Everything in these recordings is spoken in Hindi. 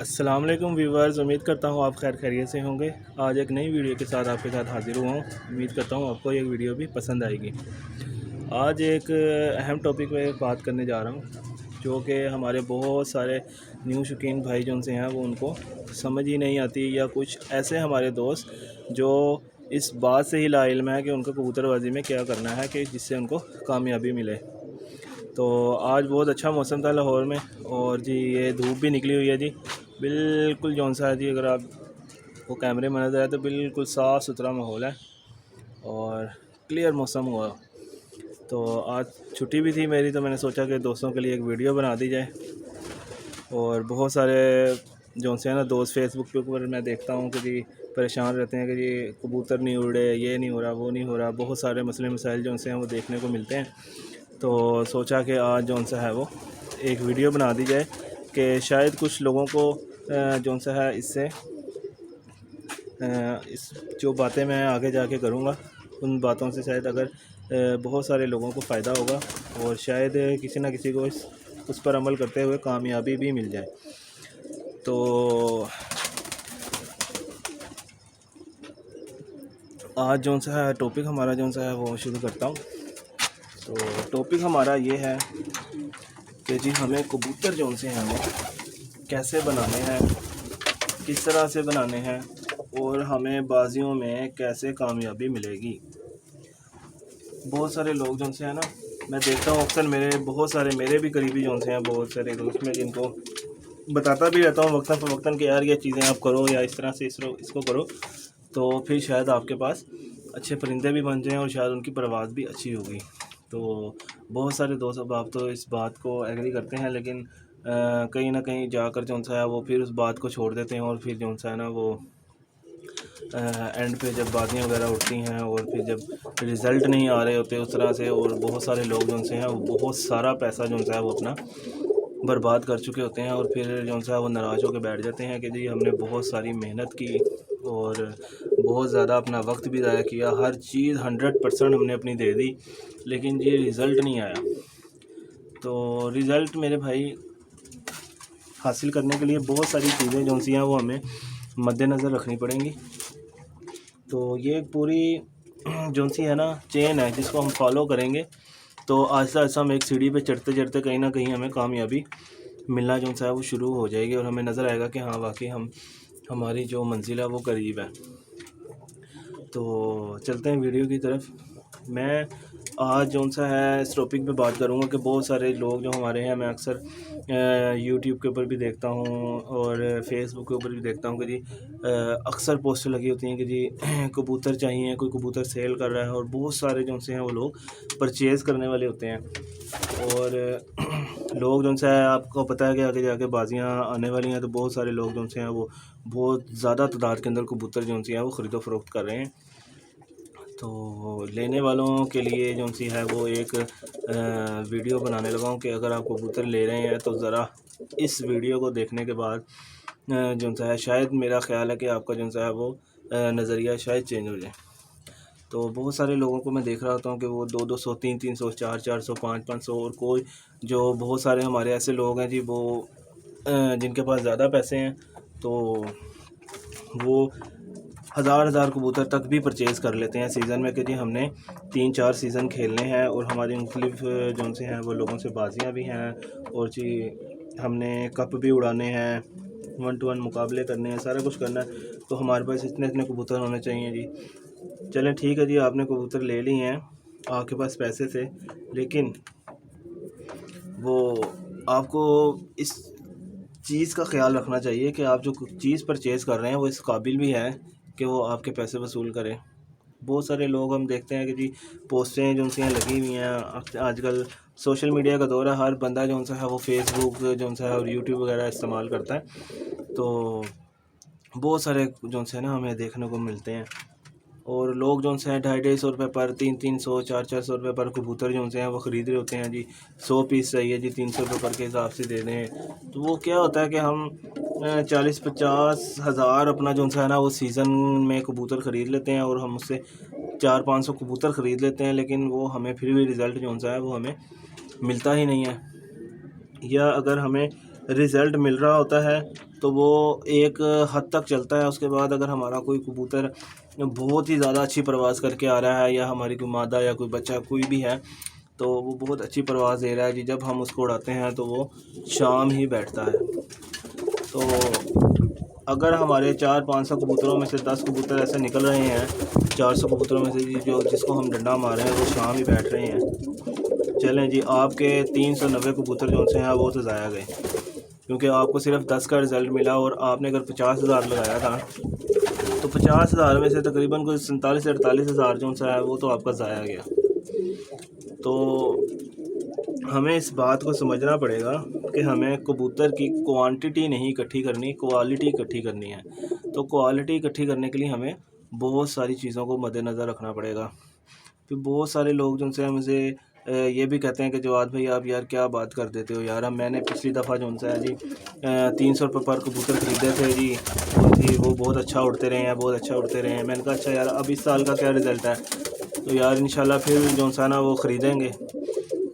अस्सलाम वालेकुम व्यूवर्स, उम्मीद करता हूँ आप खैर खैरियत से होंगे। आज एक नई वीडियो के साथ आपके साथ हाज़िर हुआ हूँ। उम्मीद करता हूँ आपको ये वीडियो भी पसंद आएगी। आज एक अहम टॉपिक पे बात करने जा रहा हूँ, जो कि हमारे बहुत सारे न्यू शौकीन भाई जो उनसे हैं वो उनको समझ ही नहीं आती, या कुछ ऐसे हमारे दोस्त जो इस बात से ही लाइल्म है कि उनको कबूतरबाजी में क्या करना है कि जिससे उनको कामयाबी मिले। तो आज बहुत अच्छा मौसम था लाहौर में, और जी ये धूप भी निकली हुई है जी, बिल्कुल जौन सा है जी, अगर आप वो कैमरे में नज़र आए तो बिल्कुल साफ़ सुथरा माहौल है और क्लियर मौसम हुआ। तो आज छुट्टी भी थी मेरी, तो मैंने सोचा कि दोस्तों के लिए एक वीडियो बना दी जाए। और बहुत सारे जो से है ना दोस्त फेसबुक के ऊपर मैं देखता हूँ कि जी परेशान रहते हैं कि जी कबूतर नहीं उड़े, ये नहीं हो रहा, वो नहीं हो रहा, बहुत सारे मसले मसाइल जो से हैं वो देखने को मिलते हैं। तो सोचा कि आज जो सा है वो एक वीडियो बना दी जाए कि शायद कुछ लोगों को जो सा है इससे इस जो बातें मैं आगे जाके करूँगा उन बातों से शायद अगर बहुत सारे लोगों को फ़ायदा होगा, और शायद किसी ना किसी को उस पर अमल करते हुए कामयाबी भी मिल जाए। तो आज जो सा है टॉपिक हमारा जो सा है वो शुरू करता हूँ। तो टॉपिक हमारा ये है कि जी हमें कबूतर जो से हैं हमें कैसे बनाने हैं, किस तरह से बनाने हैं, और हमें बाजियों में कैसे कामयाबी मिलेगी। बहुत सारे लोग जो से हैं ना, मैं देखता हूँ अक्सर बहुत सारे मेरे भी करीबी जो से हैं, बहुत सारे दोस्त में जिनको बताता भी रहता हूँ वक्तन फ़वक्तन कि यार ये चीज़ें आप करो, या इस तरह से इसको करो, तो फिर शायद आपके पास अच्छे परिंदे भी बन जाएँ और शायद उनकी परवाज़ भी अच्छी होगी। तो बहुत सारे दोस्त अब आप तो इस बात को एग्री करते हैं, लेकिन कहीं ना कहीं जाकर जो सा है वो फिर उस बात को छोड़ देते हैं, और फिर जो सा है ना वो एंड पे जब बाजियाँ वगैरह उठती हैं और फिर जब रिज़ल्ट नहीं आ रहे होते उस तरह से, और बहुत सारे लोग जो से हैं वो बहुत सारा पैसा जो सा है वो अपना बर्बाद कर चुके होते हैं, और फिर जो सा है वो नाराज़ होकर बैठ जाते हैं कि जी हमने बहुत सारी मेहनत की और बहुत ज़्यादा अपना वक्त भी ज़ाया किया, हर चीज़ 100% हमने अपनी दे दी, लेकिन ये रिज़ल्ट नहीं आया। तो रिज़ल्ट मेरे भाई हासिल करने के लिए बहुत सारी चीज़ें जो सी हैं वो हमें मद्देनज़र रखनी पड़ेंगी। तो ये एक पूरी जो सी है ना चेन है जिसको हम फॉलो करेंगे, तो आहिस्ता आहिस्ता हम एक सीढ़ी पे चढ़ते चढ़ते कहीं ना कहीं हमें कामयाबी मिलना जो सा है वो शुरू हो जाएगी, और हमें नज़र आएगा कि हाँ वाकई हमारी जो मंजिल है वो करीब है। तो चलते हैं वीडियो की तरफ। मैं आज जो सा है इस टॉपिक पे बात करूँगा कि बहुत सारे लोग जो हमारे हैं, मैं अक्सर यूट्यूब के ऊपर भी देखता हूँ और फेसबुक के ऊपर भी देखता हूँ कि जी अक्सर पोस्टर लगी होती हैं कि जी कबूतर चाहिए, कोई कबूतर सेल कर रहा है, और बहुत सारे जो से हैं वो लोग परचेज़ करने वाले होते हैं। और लोग जो है आपको पता है कि आगे जाके बाजियाँ आने वाली हैं, तो बहुत सारे लोग जो से हैं वो बहुत ज़्यादा तादाद के अंदर कबूतर जो सी हैं वो ख़रीदो फ़रोख्त कर रहे हैं। तो लेने वालों के लिए जो सी है वो एक वीडियो बनाने लगा हूँ कि अगर आप कबूतर ले रहे हैं तो ज़रा इस वीडियो को देखने के बाद जो सा है शायद मेरा ख़्याल है कि आपका जो सा है वो नज़रिया शायद चेंज हो जाए। तो बहुत सारे लोगों को मैं देख रहा होता हूँ कि वो 200-200, 300-300, 400-400, 500-500, और कोई जो बहुत सारे हमारे ऐसे लोग हैं जी वो जिनके पास ज़्यादा पैसे हैं, तो वो हज़ार कबूतर तक भी परचेज़ कर लेते हैं सीज़न में कि जी हमने 3-4 सीज़न खेलने हैं, और हमारी मुख्तलिफ जो से हैं वो लोगों से बाजियाँ भी हैं, और जी हमने कप भी उड़ाने हैं, 1 to 1 मुकाबले करने हैं, सारा कुछ करना है, तो हमारे पास इतने इतने कबूतर होने चाहिए जी। चलें ठीक है जी, आपने कबूतर ले लिए हैं, आपके पास पैसे थे, लेकिन वो आपको इस चीज़ का ख्याल रखना चाहिए कि आप जो चीज़ परचेज़ कर रहे हैं वो इस काबिल भी है कि वो आपके पैसे वसूल करें। बहुत सारे लोग हम देखते हैं कि जी पोस्टें जो सी लगी हुई हैं, आजकल सोशल मीडिया का दौर है, हर बंदा जो सा है वो फेसबुक जो सा है और यूट्यूब वगैरह इस्तेमाल करता है, तो बहुत सारे जो से ना हमें देखने को मिलते हैं, और लोग जो से 250-250 रुपये पर, 300-300, 400-400 रुपये पर कबूतर जो से हैं वो ख़रीद रहे होते हैं जी। 100 पीस चाहिए जी, 300 रुपये पर के हिसाब से दे दें, तो वो क्या होता है कि हम 40-50 हज़ार अपना जो सा है ना वो सीज़न में कबूतर ख़रीद लेते हैं, और हम उससे 400-500 कबूतर ख़रीद लेते हैं, लेकिन वो हमें फिर भी रिज़ल्ट जो सा है वो हमें मिलता ही नहीं है। या अगर हमें रिज़ल्ट मिल रहा होता है तो वो एक हद तक चलता है। उसके बाद अगर हमारा कोई कबूतर बहुत ही ज़्यादा अच्छी परवाज़ करके आ रहा है, या हमारी कोई मादा या कोई बच्चा कोई भी है, तो वो बहुत अच्छी परवाज़ दे रहा है जी, जब हम उसको उड़ाते हैं तो वो शाम ही बैठता है। तो अगर हमारे 400-500 कबूतरों में से 10 कबूतर ऐसे निकल रहे हैं, 400 कबूतरों में से जो जिसको हम डंडा मार रहे हैं वो शाम ही बैठ रहे हैं, चलें जी, आपके 390 कबूतर जो से हैं वो तो ज़ाया गए, क्योंकि आपको सिर्फ 10 का रिज़ल्ट मिला। और आपने अगर 50,000 लगाया था, तो 50,000 में से तकरीबन कोई 47 से 48 हज़ार जो सा है वो तो आपका ज़ाया गया। तो हमें इस बात को समझना पड़ेगा कि हमें कबूतर की क्वांटिटी नहीं इकट्ठी करनी, क्वालिटी इकट्ठी करनी है। तो क्वालिटी इकट्ठी करने के लिए हमें बहुत सारी चीज़ों को मद्देनज़र रखना पड़ेगा। फिर बहुत सारे लोग जिनसे मुझे ये भी कहते हैं कि जवाद भाई आप यार क्या बात कर देते हो यार, मैंने पिछली दफ़ा जो है जी 300 रुपये पर कबूतर ख़रीदे थे जी, और जी वो बहुत अच्छा उड़ते रहे हैं, बहुत अच्छा उड़ते रहे हैं। मैंने कहा अच्छा यार अब इस साल का क्या रिज़ल्ट है, तो यार इंशाल्लाह फिर जो सा ना वो ख़रीदेंगे।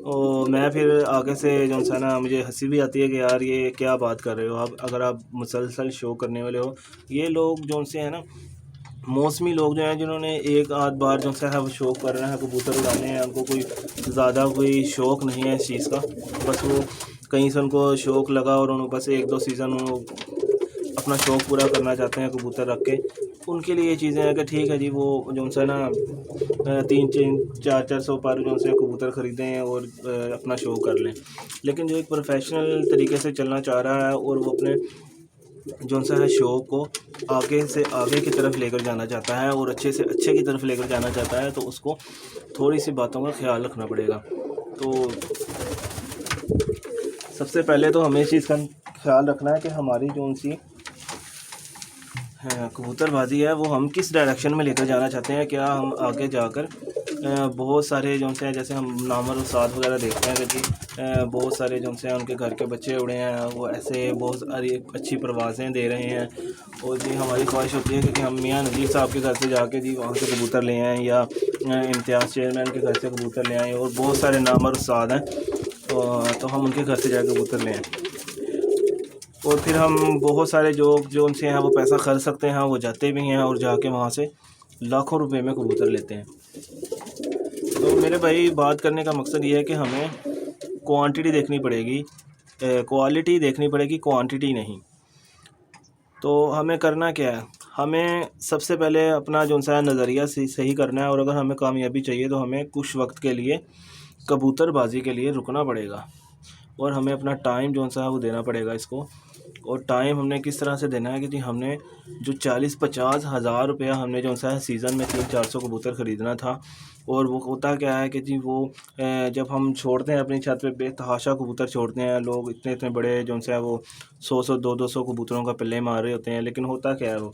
और मैं फिर आगे से जो सा ना मुझे हंसी भी आती है कि यार ये क्या बात कर रहे हो आप, अगर आप मुसलसल शो करने वाले हो। ये लोग जो से हैं ना, मौसमी लोग जो हैं, जिन्होंने एक आध बार जो सा है वो शौक़ कर रहे हैं, कबूतर उड़ाने हैं, उनको कोई ज़्यादा कोई शौक़ नहीं है इस चीज़ का, बस वो कहीं से उनको शौक़ लगा और उन्होंने बस 1-2 सीज़न अपना शौक़ पूरा करना चाहते हैं कबूतर रख के। उनके लिए ये चीज़ें हैं कि ठीक है जी, वो जो सा ना 300-400 पर जो से कबूतर ख़रीदें और अपना शौक़ कर लें। लेकिन जो एक प्रोफेशनल तरीके से चलना चाह रहा है और वो अपने जो सा है शौक़ को आगे से आगे की तरफ लेकर जाना चाहता है और अच्छे से अच्छे की तरफ लेकर जाना चाहता है, तो उसको थोड़ी सी बातों का ख्याल रखना पड़ेगा। तो सबसे पहले तो हमें इस चीज़ का ख्याल रखना है कि हमारी जो सी कबूतरबाजी है वो हम किस डायरेक्शन में लेकर जाना चाहते हैं। क्या हम आगे जाकर बहुत सारे जो से जैसे हम नामर उस्ताद वगैरह देखते हैं कि जी बहुत सारे जो से उनके घर के बच्चे उड़े हैं, वो ऐसे बहुत सारी अच्छी परवाज़ें दे रहे हैं, और जी हमारी ख्वाहिश होती है कि हम मियाँ नज़ीर साहब के घर से जाके जी वहाँ से कबूतर ले आएँ, या इम्तियाज़ चेयरमैन के घर से कबूतर ले आएँ, और बहुत सारे नामर उस्ताद हैं तो हम उनके घर से जाकर कबूतर ले आएँ। और फिर हम बहुत सारे जो उनसे हैं वो पैसा खर्च सकते हैं, वो जाते भी हैं और जाके वहाँ से लाखों रुपए में कबूतर लेते हैं। तो मेरे भाई बात करने का मकसद ये है कि हमें क्वांटिटी देखनी पड़ेगी, क्वालिटी देखनी पड़ेगी, क्वांटिटी नहीं। तो हमें करना क्या है, हमें सबसे पहले अपना जो सा नज़रिया सही करना है, और अगर हमें कामयाबी चाहिए तो हमें कुछ वक्त के लिए कबूतरबाजी के लिए रुकना पड़ेगा, और हमें अपना टाइम जो सा है वो देना पड़ेगा इसको। और टाइम हमने किस तरह से देना है कि जी हमने जो 40-50 हज़ार रुपया हमने जो सा है सीज़न में 300-400 कबूतर ख़रीदना था, और वो होता क्या है कि जी वो जब हम छोड़ते हैं अपनी छत पे बेतहाशा कबूतर छोड़ते हैं, लोग इतने इतने बड़े जो से है वो 100-100 200 कबूतरों का पल्ले मार रहे होते हैं, लेकिन होता क्या है वो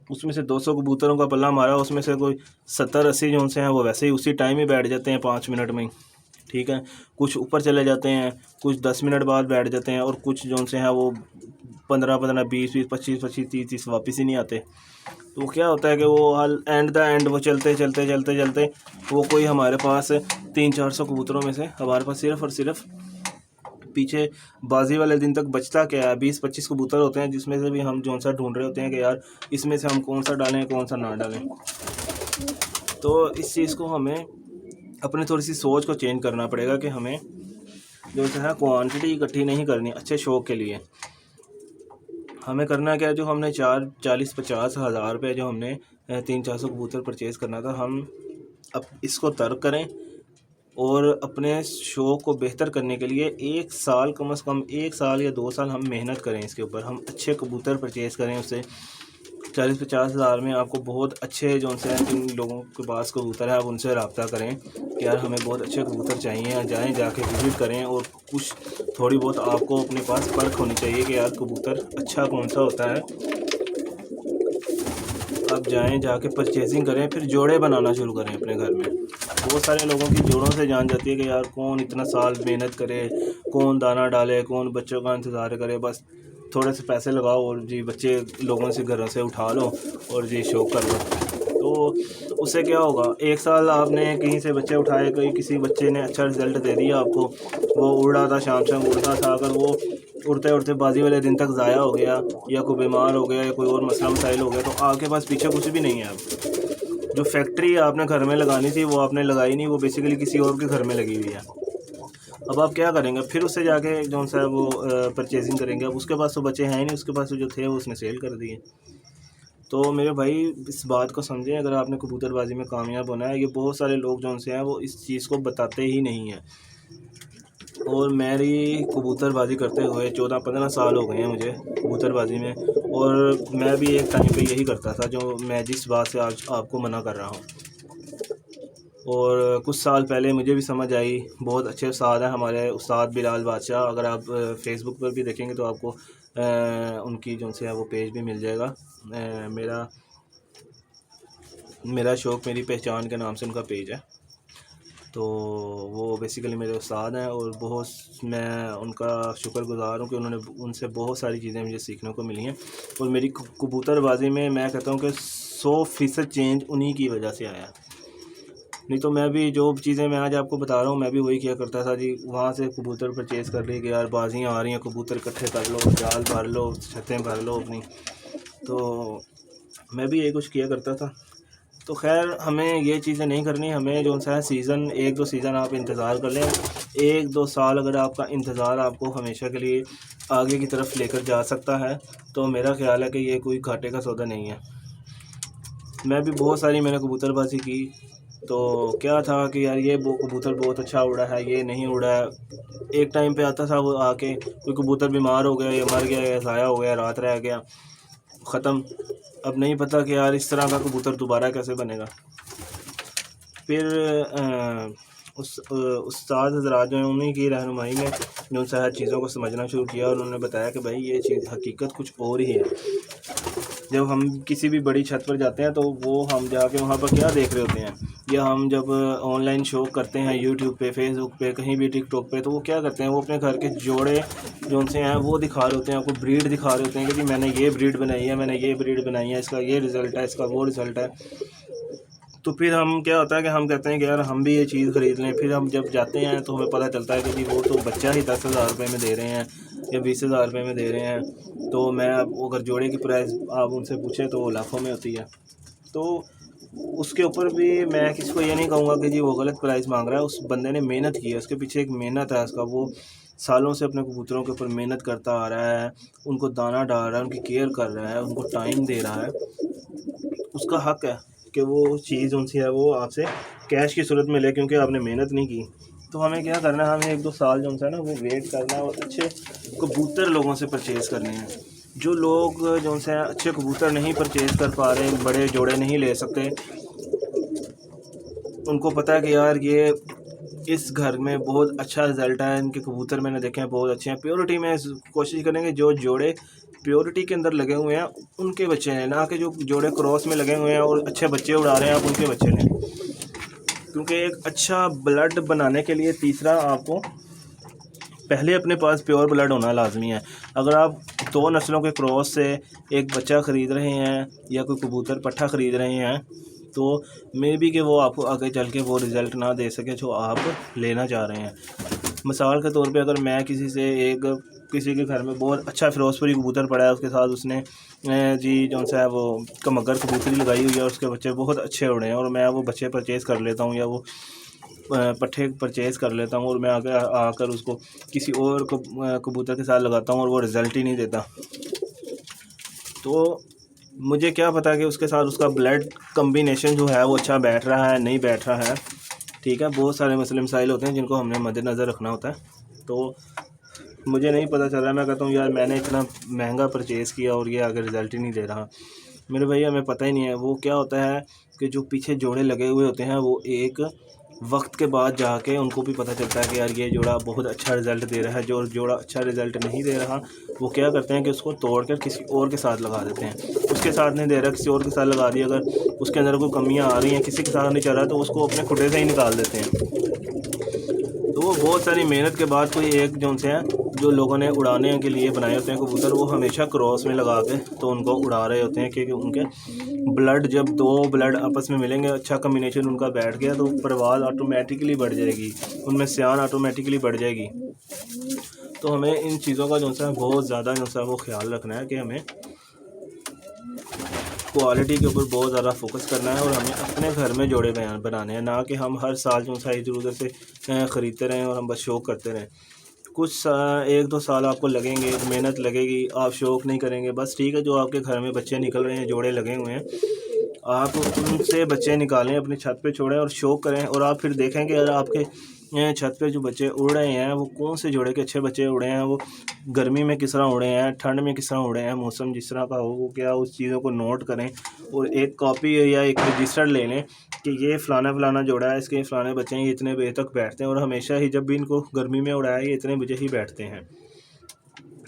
उसमें से 200 कबूतरों का पल्ला मारा, उसमें से कोई 70-80 जो से हैं वो वैसे ही उसी टाइम ही बैठ जाते हैं 5 मिनट में, ठीक है। कुछ ऊपर चले जाते हैं, कुछ 10 मिनट बाद बैठ जाते हैं, और कुछ जो से हैं वो 15-15, 20-20, 25-25, 30-30 वापस ही नहीं आते। तो क्या होता है कि वो हल एंड द एंड वो चलते वो कोई हमारे पास 300-400 कबूतरों में से हमारे पास सिर्फ़ और सिर्फ पीछे बाजी वाले दिन तक बचता क्या है, 20-25 कबूतर होते हैं, जिसमें से भी हम जो सा ढूंढ रहे होते हैं कि यार इसमें से हम कौन सा डालें कौन सा ना डालें। तो इस चीज़ को हमें अपनी थोड़ी सी सोच को चेंज करना पड़ेगा कि हमें जो है क्वांटिटी इकट्ठी नहीं करनी अच्छे शौक़ के लिए। हमें करना क्या है, जो हमने 40-50 हज़ार रुपये जो हमने 300-400 कबूतर परचेज़ करना था, हम अब इसको तर्क करें और अपने शौक़ को बेहतर करने के लिए 1 साल कम से कम 1 साल या 2 साल हम मेहनत करें इसके ऊपर। हम अच्छे कबूतर परचेज़ करें, उससे 40-50 हज़ार में आपको बहुत अच्छे जो से जिन लोगों के पास कबूतर है आप उनसे रब्ता करें कि यार हमें बहुत अच्छे कबूतर चाहिए, जाएँ जाके विज़िट करें, और कुछ थोड़ी बहुत आपको अपने पास परख होनी चाहिए कि यार कबूतर अच्छा कौन सा होता है। आप जाएँ जाके परचेजिंग करें, फिर जोड़े बनाना शुरू करें अपने घर में। बहुत सारे लोगों की जोड़ों से जान जाती है कि यार कौन इतना साल मेहनत करे, कौन दाना डाले, कौन बच्चों का इंतज़ार करे, बस थोड़े से पैसे लगाओ और जी बच्चे लोगों से घरों से उठा लो और जी शौक़ कर लो। तो उससे क्या होगा, 1 साल आपने कहीं से बच्चे उठाए, किसी बच्चे ने अच्छा रिज़ल्ट दे दिया आपको, वो उड़ रहा था, शाम उड़ता था, अगर वो उड़ते उड़ते बाजी वाले दिन तक ज़ाया हो गया या कोई बीमार हो गया या कोई और मसला मसाइल हो गया तो आपके पास पीछे कुछ भी नहीं है। अब जो फैक्ट्री आपने घर में लगानी थी वो आपने लगाई नहीं, वो बेसिकली किसी और के घर में लगी हुई है। अब आप क्या करेंगे, फिर उससे जाके जो सा वो परचेजिंग करेंगे। अब उसके पास तो बच्चे हैं नहीं, उसके पास जो थे वो उसने सेल कर दिए। तो मेरे भाई इस बात को समझें, अगर आपने कबूतरबाजी में कामयाब होना है, ये बहुत सारे लोग जो उनसे हैं वो इस चीज़ को बताते ही नहीं हैं। और मेरी कबूतरबाजी करते हुए 14-15 साल हो गए हैं मुझे कबूतरबाजी में, और मैं भी एक टाइम पे यही करता था जो मैं जिस बात से आज आपको मना कर रहा हूँ। और कुछ साल पहले मुझे भी समझ आई। बहुत अच्छे उस्ताद हैं हमारे, उस्ताद बिलाल बादशाह। अगर आप फेसबुक पर भी देखेंगे तो आपको उनकी जो से है वो पेज भी मिल जाएगा। मेरा शौक़ मेरी पहचान के नाम से उनका पेज है। तो वो बेसिकली मेरे उस्ताद हैं और बहुत मैं उनका शुक्रगुज़ार हूँ कि उनसे बहुत सारी चीज़ें मुझे सीखने को मिली हैं। और मेरी कबूतरबाजी में मैं कहता हूँ कि 100% चेंज उन्हीं की वजह से आया। नहीं तो मैं भी जो चीज़ें मैं आज आपको बता रहा हूँ मैं भी वही किया करता था जी। वहाँ से कबूतर परचेज़ कर लिए कि यार बाजियाँ आ रही हैं, कबूतर इकट्ठे कर लो, जाल भर लो, छतें भर लो अपनी। तो मैं भी यही कुछ किया करता था। तो खैर हमें ये चीज़ें नहीं करनी। हमें जो सा है सीज़न 1-2 सीज़न आप इंतज़ार कर लें। 1-2 साल अगर आपका इंतज़ार आपको हमेशा के लिए आगे की तरफ लेकर जा सकता है तो मेरा ख़्याल है कि ये कोई घाटे का सौदा नहीं है। मैं भी बहुत सारी मैंने कबूतरबाजी की, तो क्या था कि यार ये कबूतर बहुत अच्छा उड़ा है, ये नहीं उड़ा है। एक टाइम पे आता था वो आके कोई कबूतर बीमार हो गया या मर गया या ज़ाया हो गया, रात रह गया, ख़त्म। अब नहीं पता कि यार इस तरह का कबूतर दोबारा कैसे बनेगा। फिर उस्ताद हज़रात जो हैं उन्हीं की रहनुमाई में जो सारी चीज़ों को समझना शुरू किया और उन्होंने बताया कि भाई ये चीज़ हकीकत कुछ और ही है। जब हम किसी भी बड़ी छत पर जाते हैं तो वो हम जाके वहाँ पर क्या देख रहे होते हैं, या हम जब ऑनलाइन शो करते हैं यूट्यूब पे, फेसबुक पे, कहीं भी टिकटॉक पे, तो वो क्या करते हैं, वो अपने घर के जोड़े जो उनसे हैं वो दिखा रहे होते हैं, आपको ब्रीड दिखा रहे होते हैं कि जी मैंने ये ब्रीड बनाई है, मैंने ये ब्रीड बनाई है, इसका ये रिज़ल्ट है, इसका वो रिज़ल्ट है। तो फिर हम क्या होता है कि हम कहते हैं कि यार हम भी ये चीज़ ख़रीद लें। फिर हम जब जाते हैं तो हमें पता चलता है कि जी वो तो बच्चा ही 10,000 रुपये में दे रहे हैं या 20,000 रुपये में दे रहे हैं। तो मैं अब अगर जोड़े की प्राइस आप उनसे पूछें तो वो लाखों में होती है। तो उसके ऊपर भी मैं किसी को ये नहीं कहूँगा कि जी वो गलत प्राइस मांग रहा है। उस बंदे ने मेहनत की है, उसके पीछे एक मेहनत है उसका, वो सालों से अपने कबूतरों के ऊपर मेहनत करता आ रहा है, उनको दाना डाल रहा है, उनकी केयर कर रहा है, उनको टाइम दे रहा है। उसका हक़ है कि वो चीज़ उनसे है वो आपसे कैश की सूरत में ले, क्योंकि आपने मेहनत नहीं की। तो हमें क्या करना है, हमें 1-2 साल जो है ना वो वेट करना है और अच्छे कबूतर लोगों से परचेज़ करने हैं। जो लोग जो है अच्छे कबूतर नहीं परचेज़ कर पा रहे, बड़े जोड़े नहीं ले सकते, उनको पता है कि यार ये इस घर में बहुत अच्छा रिज़ल्ट है, इनके कबूतर मैंने देखे हैं बहुत अच्छे हैं। प्योरिटी में कोशिश करेंगे जो जोड़े प्योरिटी के अंदर लगे हुए हैं उनके बच्चे हैं, ना कि जो जोड़े क्रॉस में लगे हुए हैं और अच्छे बच्चे उड़ा रहे हैं आप उनके बच्चे लें। क्योंकि एक अच्छा ब्लड बनाने के लिए तीसरा आपको पहले अपने पास प्योर ब्लड होना लाजमी है। अगर आप 2 नस्लों के क्रॉस से एक बच्चा ख़रीद रहे हैं या कोई कबूतर पट्ठा ख़रीद रहे हैं तो मे बी कि वो आपको आगे चल के वो रिज़ल्ट ना दे सके जो आप लेना चाह रहे हैं। मिसाल के तौर पे अगर मैं किसी के घर में बहुत अच्छा फिरोज़पुरी कबूतर पड़ा है, उसके साथ उसने जी जो सा है वो कमगर कबूतरी लगाई हुई है, उसके बच्चे बहुत अच्छे उड़े हैं और मैं वो बच्चे परचेज़ कर लेता हूँ या वो पट्ठे परचेज़ कर लेता हूँ और मैं आकर उसको किसी और कबूतर के साथ लगाता हूँ और वो रिज़ल्ट ही नहीं देता, तो मुझे क्या पता कि उसके साथ उसका ब्लड कम्बिनेशन जो है वो अच्छा बैठ रहा है नहीं बैठ रहा है। ठीक है, बहुत सारे मसले मसाइल होते हैं जिनको हमने मद्देनज़र रखना होता है। तो मुझे नहीं पता चल रहा, मैं कहता हूँ यार मैंने इतना महंगा परचेज़ किया और ये आगे रिज़ल्ट ही नहीं दे रहा। मेरे भैया हमें पता ही नहीं है वो क्या होता है कि जो पीछे जोड़े लगे हुए होते हैं वो एक वक्त के बाद जाके उनको भी पता चलता है कि यार ये जोड़ा बहुत अच्छा रिज़ल्ट दे रहा है। जो जोड़ा अच्छा रिज़ल्ट नहीं दे रहा वो क्या करते हैं कि उसको तोड़ कर किसी और के साथ लगा देते हैं। उसके साथ नहीं दे रहा किसी और के साथ लगा दिया, अगर उसके अंदर कोई कमियां आ रही हैं, किसी के साथ नहीं चल रहा, तो उसको अपने खुटे से ही निकाल देते हैं। तो वो बहुत सारी मेहनत के बाद कोई एक जो उनसे हैं जो लोगों ने उड़ाने के लिए बनाए होते हैं कबूतर, वो हमेशा क्रॉस में लगा के तो उनको उड़ा रहे होते हैं, क्योंकि उनके ब्लड जब 2 ब्लड आपस में मिलेंगे, अच्छा कम्बिनेशन उनका बैठ गया तो परवाज़ ऑटोमेटिकली बढ़ जाएगी, उनमें सियान ऑटोमेटिकली बढ़ जाएगी। तो हमें इन चीज़ों का जो सा बहुत ज़्यादा जो सा वो ख्याल रखना है कि हमें क्वालिटी के ऊपर बहुत ज़्यादा फोकस करना है और हमें अपने घर में जोड़े बनाने हैं, ना कि हम हर साल जो सा इधर उधर से ख़रीदते रहें और हम बस शौक़ करते रहें। कुछ 1-2 साल आपको लगेंगे, मेहनत लगेगी, आप शौक़ नहीं करेंगे, बस ठीक है, जो आपके घर में बच्चे निकल रहे हैं, जोड़े लगे हुए हैं, आप उनसे बच्चे निकालें, अपनी छत पे छोड़ें और शौक़ करें। और आप फिर देखें कि अगर आपके छत पे जो बच्चे उड़ रहे हैं वो कौन से जोड़े के अच्छे बच्चे उड़े हैं, वो गर्मी में किस तरह उड़े हैं, ठंड में किस तरह उड़े हैं, मौसम जिस तरह का हो वो क्या, उस चीज़ों को नोट करें और एक कॉपी या एक रजिस्टर ले लें कि ये फ़लाना जोड़ा है, इसके फ़लाने बच्चे हैं, ये इतने बजे तक बैठते हैं और हमेशा ही जब भी इनको गर्मी में उड़ाया ये इतने बजे ही बैठते हैं,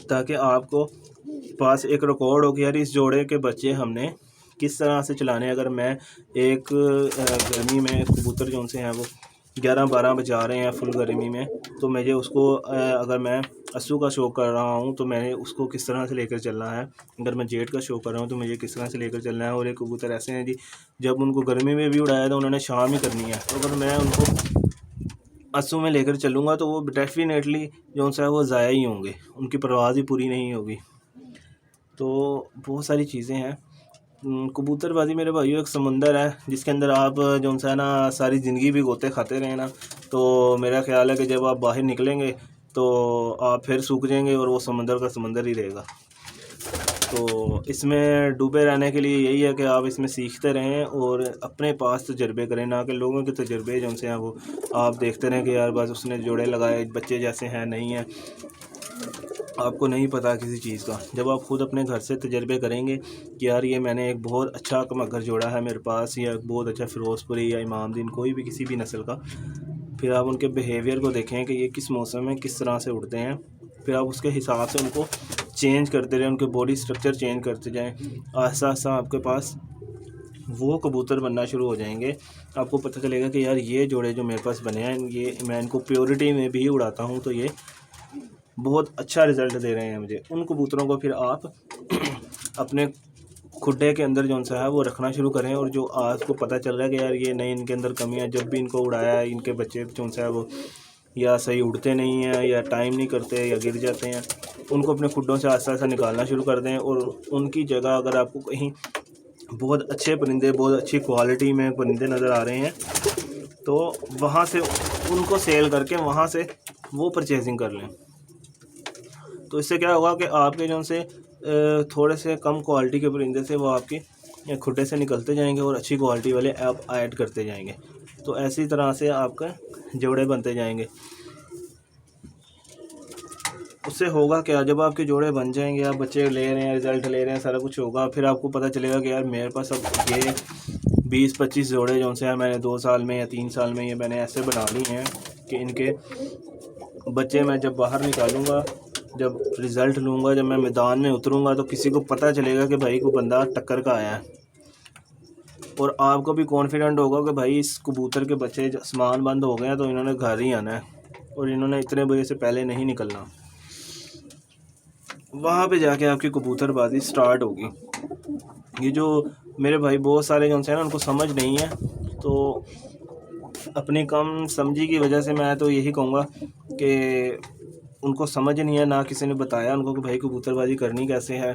ताकि आपको पास एक रिकॉर्ड हो कि यार इस जोड़े के बच्चे हमने किस तरह से चलाने। अगर मैं एक गर्मी में कबूतर जो से हैं वो 11-12 बजा रहे हैं फुल गर्मी में, तो मुझे उसको अगर मैं अस्सू का शौक़ कर रहा हूँ तो मैंने उसको किस तरह से लेकर चलना है। अगर मैं जेट का शौक़ कर रहा हूँ तो मुझे किस तरह से लेकर चलना है। और एक कबूतर ऐसे हैं जी, जब उनको गर्मी में भी उड़ाया तो उन्होंने शाम ही करनी है, तो अगर मैं उनको अस्सू में लेकर चलूँगा तो वो डेफिनेटली जो सा है वो ज़ाया ही होंगे, उनकी परवाज़ ही पूरी नहीं होगी। तो बहुत सारी चीज़ें हैं। कबूतरबाजी मेरे भाइयों एक समंदर है जिसके अंदर आप जो है ना सारी ज़िंदगी भी गोते खाते रहें ना, तो मेरा ख्याल है कि जब आप बाहर निकलेंगे तो आप फिर सूख जाएंगे और वो समंदर का समंदर ही रहेगा। तो इसमें डूबे रहने के लिए यही है कि आप इसमें सीखते रहें और अपने पास तजर्बे करें, ना कि लोगों के तजर्बे जो हैं वो आप देखते रहें कि यार बस उसने जोड़े लगाए, बच्चे जैसे हैं नहीं हैं, आपको नहीं पता किसी चीज़ का। जब आप ख़ुद अपने घर से तजर्बे करेंगे कि यार ये मैंने एक बहुत अच्छा कमगर जोड़ा है मेरे पास, या बहुत अच्छा फ़िरोज़पुरी या इमामदीन कोई भी किसी भी नस्ल का, फिर आप उनके बिहेवियर को देखें कि ये किस मौसम में किस तरह से उड़ते हैं, फिर आप उसके हिसाब से उनको चेंज करते रहें, उनके बॉडी स्ट्रक्चर चेंज करते जाएँ। आहिस्ता आहिस्ता आपके पास वो कबूतर बनना शुरू हो जाएंगे। आपको पता चलेगा कि यार ये जोड़े जो मेरे पास बने हैं, ये मैं इनको प्योरिटी में भी उड़ाता हूँ तो ये बहुत अच्छा रिज़ल्ट दे रहे हैं मुझे। उन कबूतरों को फिर आप अपने खुड्डे के अंदर जो सा है वो रखना शुरू करें, और जो आपको पता चल रहा है कि यार ये नहीं, इनके अंदर कमियाँ, जब भी इनको उड़ाया है इनके बच्चे जो सा है वो या सही उड़ते नहीं हैं, या टाइम नहीं करते, या गिर जाते हैं, उनको अपने खुड्डों से आस्ता आस्ता निकालना शुरू कर दें। और उनकी जगह अगर आपको कहीं बहुत अच्छे परिंदे, बहुत अच्छी क्वालिटी में परिंदे नज़र आ रहे हैं तो वहाँ से उनको सेल करके वहाँ से वो परचेजिंग कर लें। तो इससे क्या होगा कि आपके जो से थोड़े से कम क्वालिटी के परिंदे से वो आपके खुड्डे से निकलते जाएंगे और अच्छी क्वालिटी वाले आप ऐड करते जाएंगे। तो ऐसी तरह से आपका जोड़े बनते जाएंगे। उससे होगा क्या, जब आपके जोड़े बन जाएंगे, आप बच्चे ले रहे हैं, रिज़ल्ट ले रहे हैं, सारा कुछ होगा, फिर आपको पता चलेगा कि यार मेरे पास अब ये 20-25 जोड़े जो से हैं मैंने 2 साल में या 3 साल में ये मैंने ऐसे बना लिए हैं कि इनके बच्चे मैं जब बाहर निकालूंगा, जब रिज़ल्ट लूँगा, जब मैं मैदान में उतरूँगा तो किसी को पता चलेगा कि भाई को बंदा टक्कर का आया है, और आपको भी कॉन्फिडेंट होगा कि भाई इस कबूतर के बच्चे आसमान बंद हो गए हैं तो इन्होंने घर ही आना है और इन्होंने इतने बजे से पहले नहीं निकलना। वहाँ पे जाके आपकी कबूतरबाजी स्टार्ट होगी। ये जो मेरे भाई बहुत सारे जो हैं ना उनको समझ नहीं है, तो अपनी कम समझी की वजह से मैं तो यही कहूँगा कि उनको समझ नहीं है, ना किसी ने बताया उनको कि भाई कबूतरबाजी करनी कैसे है,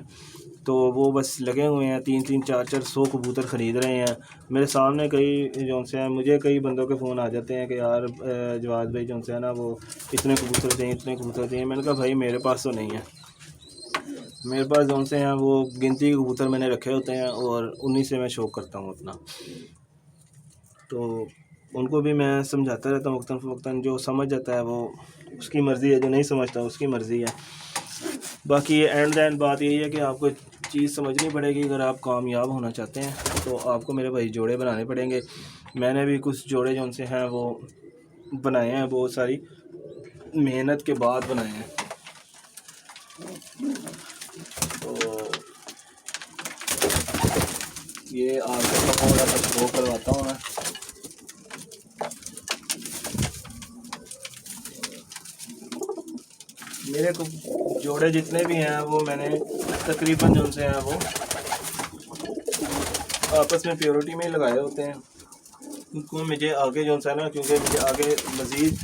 तो वो बस लगे हुए हैं 3-3 4-4 100 कबूतर ख़रीद रहे हैं। मेरे सामने कई जो से हैं, मुझे कई बंदों के फ़ोन आ जाते हैं कि यार जवाद भाई जो है ना वो इतने कबूतर चाहिए, इतने कबूतर चाहिए। मैंने कहा भाई मेरे पास तो नहीं है, मेरे पास जो से हैं वो गिनती के कबूतर मैंने रखे होते हैं और उन्हीं से मैं शौक़ करता हूँ अपना। तो उनको भी मैं समझाता रहता हूँ वक्तन फ़वक्तन, जो समझ जाता है वो उसकी मर्ज़ी है, जो नहीं समझता उसकी मर्ज़ी है। बाकी एंड बात यही है कि आपको चीज़ समझनी पड़ेगी। अगर आप कामयाब होना चाहते हैं तो आपको मेरे भाई जोड़े बनाने पड़ेंगे। मैंने भी कुछ जोड़े जो से हैं वो बनाए हैं, बहुत सारी मेहनत के बाद बनाए हैं। तो ये आपको थोड़ा सा शो करवाता हूँ मैं। मेरे को जोड़े जितने भी हैं वो मैंने तकरीबन जो से हैं वो आपस में प्योरिटी में ही लगाए होते हैं। उनको मुझे आगे जो है ना, क्योंकि मुझे आगे मज़ीद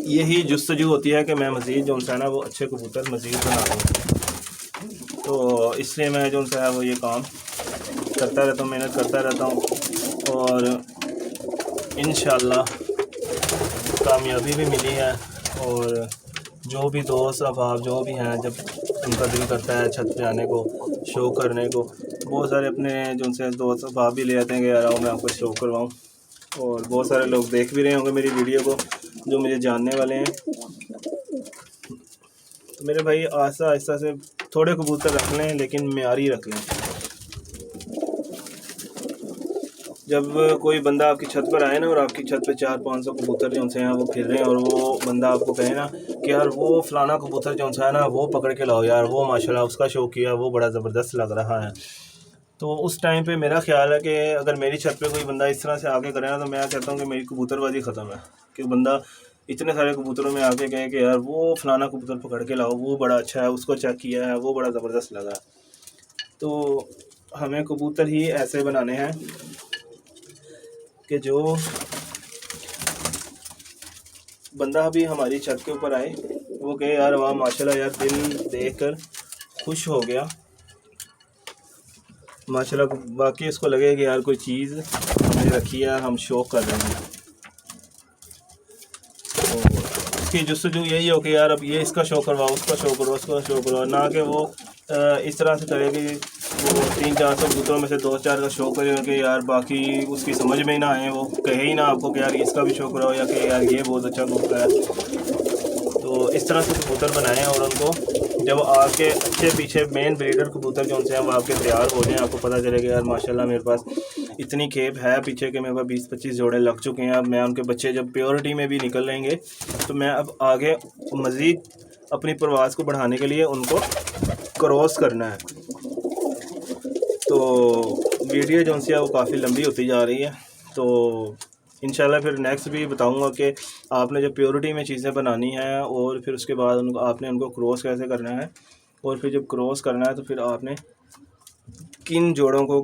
यही जुस्तजू होती है कि मैं मज़ीद जो है ना वो अच्छे कबूतर मज़ीद बना लूँ। तो इसलिए मैं जो है वो ये काम करता रहता हूँ, मेहनत करता रहता हूँ और इंशाअल्लाह कामयाबी भी मिली है। और जो भी दोस्त अहबाब जो भी हैं, जब उनका दिल करता है छत पे आने को, शो करने को, बहुत सारे अपने जो से दोस्त अहबाब भी ले आते हैं कि यार आओ मैं आपको शो करवाऊँ। और बहुत सारे लोग देख भी रहे होंगे मेरी वीडियो को जो मुझे जानने वाले हैं। तो मेरे भाई आहिस्ता आहिस्ता से थोड़े कबूतर रख लें, लेकिन मेयारी रख लें। जब कोई बंदा आपकी छत पर आए ना और आपकी छत पे 400-500 कबूतर जो हैं वो फिर रहे हैं और वो बंदा आपको कहे ना कि यार वो फ़लाना कबूतर जो है ना वो पकड़ के लाओ यार, वो माशाल्लाह उसका शो किया, वो बड़ा ज़बरदस्त लग रहा है। तो उस टाइम पे मेरा ख्याल है कि अगर मेरी छत पे कोई बंदा इस तरह से आके करे ना, तो मैं कहता हूँ कि मेरी कबूतरबाजी ख़त्म है। कि बंदा इतने सारे कबूतरों में आके कहे कि यार वो फ़लाना कबूतर पकड़ के लाओ, वो बड़ा अच्छा है, उसको चेक किया है, वो बड़ा ज़बरदस्त लगा। तो हमें कबूतर ही ऐसे बनाने हैं कि जो बंदा भी हमारी छत के ऊपर आए वो कहे यार वाह माशाल्लाह, यार दिल देखकर खुश हो गया माशाल्लाह। बाकी इसको लगे कि यार कोई चीज़ हमने रखी है, हम शौक कर रहे हैं। तो इसकी जुस्तजू यही हो कि यार अब ये इसका शो करवाओ, उसका शो करवाओ, उसका शो करवाओ, ना कि वो इस तरह से करे कि वो 300-400 कबूतरों में से 2-4 का शो करे कि यार बाकी उसकी समझ में ही ना आए, वो कहे ही ना आपको कि यार इसका भी शो कराओ या कि यार ये बहुत अच्छा कबूतर है। तो इस तरह से कबूतर बनाएं और उनको जब आपके अच्छे पीछे मेन ब्रीडर कबूतर जो उनसे हैं वो आपके तैयार हो जाएं, आपको पता चलेगा यार माशाल्लाह मेरे पास इतनी खेप है पीछे के मेरे पास 20-25 जोड़े लग चुके हैं। अब मैं उनके बच्चे जब प्योरिटी में भी निकल लेंगे तो मैं अब आगे मज़ीद अपनी परवाज़ को बढ़ाने के लिए उनको क्रॉस करना है। तो वीडियो जो है वो काफ़ी लंबी होती जा रही है, तो इंशाल्लाह फिर नेक्स्ट भी बताऊंगा कि आपने जब प्योरिटी में चीज़ें बनानी हैं और फिर उसके बाद उनको आपने उनको क्रॉस कैसे करना है, और फिर जब क्रॉस करना है तो फिर आपने किन जोड़ों को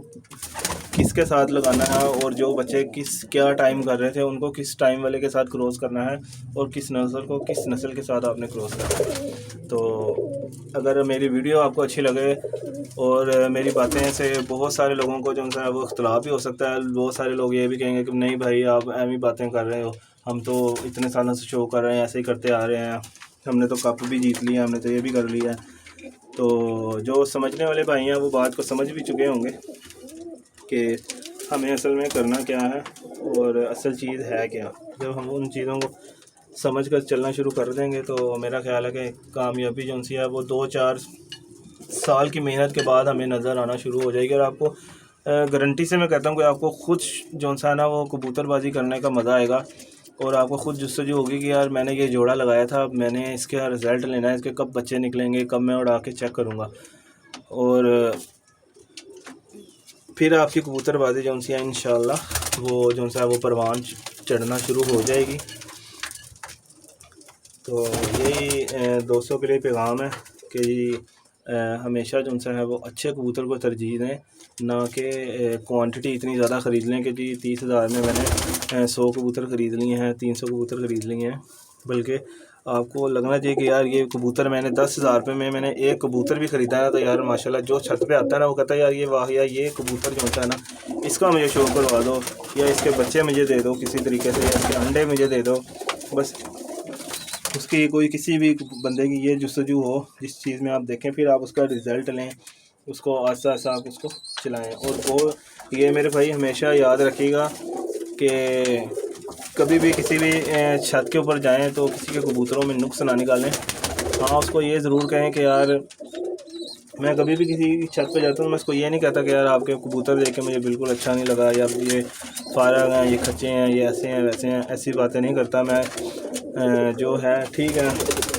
किसके साथ लगाना है और जो बच्चे क्या टाइम कर रहे थे उनको किस टाइम वाले के साथ क्रॉस करना है और किस नस्ल को किस नस्ल के साथ आपने क्रॉस करना है। तो अगर मेरी वीडियो आपको अच्छी लगे और मेरी बातें से बहुत सारे लोगों को जो है वो इख्तलाफ भी हो सकता है, बहुत सारे लोग ये भी कहेंगे कि नहीं भाई आप ऐसी बातें कर रहे हो, हम तो इतने सालों से शो कर रहे हैं, ऐसे ही करते आ रहे हैं, हमने तो कप भी जीत लिया, हमने तो ये भी कर लिया है। तो जो समझने वाले भाई हैं वो बात को समझ भी चुके होंगे कि हमें असल में करना क्या है और असल चीज़ है क्या। जब हम उन चीज़ों को समझ कर चलना शुरू कर देंगे तो मेरा ख्याल है कि कामयाबी जो सी है वो 2-4 साल की मेहनत के बाद हमें नज़र आना शुरू हो जाएगी। और आपको गारंटी से मैं कहता हूँ कि आपको खुद जो सा ना वो कबूतरबाजी करने का मज़ा आएगा और आपको खुद जुस्तजू होगी कि यार मैंने ये जोड़ा लगाया था, मैंने इसके रिज़ल्ट लेना है, इसके कब बच्चे निकलेंगे, कब मैं उड़ा के चेक करूँगा। और फिर आपकी कबूतरबाजी जो सी है इंशाल्लाह वो जो सा वो परवान चढ़ना शुरू हो जाएगी। तो यही दोस्तों के लिए पैगाम है कि हमेशा जो सा है वो अच्छे कबूतर को तरजीह दें, ना कि क्वांटिटी इतनी ज़्यादा ख़रीद लें कि जी 30,000 में मैंने 100 कबूतर ख़रीद लिए हैं, 300 कबूतर ख़रीद लिए हैं। बल्कि आपको लगना चाहिए कि यार ये कबूतर मैंने 10,000 रुपये में मैंने एक कबूतर भी ख़रीदा है, तो यार माशाल्लाह जो छत पे आता है ना वो कहता है यार ये वाह यार ये कबूतर जो होता है ना इसका मुझे शो करवा दो, या इसके बच्चे मुझे दे दो किसी तरीके से, या इसके अंडे मुझे दे दो। बस उसकी कोई किसी भी बंदे की ये जुस्तजू हो जिस चीज़ में आप देखें, फिर आप उसका रिज़ल्ट लें, उसको आस्ता आस्ता आप उसको चलाएं। और वो ये मेरे भाई हमेशा याद रखिएगा कि कभी भी किसी भी छत के ऊपर जाएं तो किसी के कबूतरों में नुक्स ना निकालें। हाँ, उसको ये ज़रूर कहें कि यार मैं कभी भी किसी छत पे जाता हूँ मैं उसको ये नहीं कहता कि यार आपके कबूतर देख के मुझे बिल्कुल अच्छा नहीं लगा, या ये फारग हैं, ये खच्चे हैं, ये ऐसे हैं वैसे हैं, ऐसी बातें नहीं करता मैं। जो है ठीक है,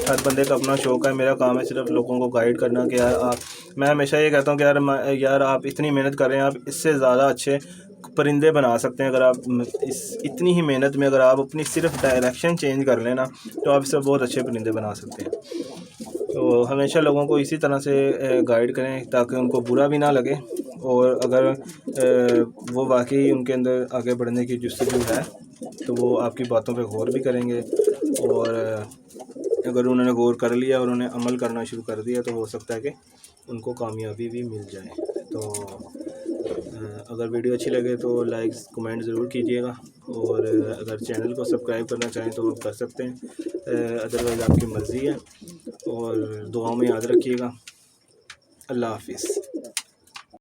हर बंदे का अपना शौक़ है, मेरा काम है सिर्फ लोगों को गाइड करना कि यार मैं हमेशा ये कहता हूँ कि यार आप इतनी मेहनत कर रहे हैं, आप इससे ज़्यादा अच्छे परिंदे बना सकते हैं। अगर आप इतनी ही मेहनत में अगर आप अपनी सिर्फ डायरेक्शन चेंज कर लेना तो आप इससे बहुत अच्छे परिंदे बना सकते हैं। तो हमेशा लोगों को इसी तरह से गाइड करें ताकि उनको बुरा भी ना लगे, और अगर वो वाकई उनके अंदर आगे बढ़ने की जुस्तजू है तो वो आपकी बातों पे गौर भी करेंगे और अगर उन्होंने गौर कर लिया और उन्होंने अमल करना शुरू कर दिया तो हो सकता है कि उनको कामयाबी भी मिल जाए। तो अगर वीडियो अच्छी लगे तो लाइक कमेंट ज़रूर कीजिएगा, और अगर चैनल को सब्सक्राइब करना चाहें तो आप कर सकते हैं, अदरवाइज़ आपकी मर्ज़ी है। और दुआओं में याद रखिएगा। अल्लाह हाफिज़।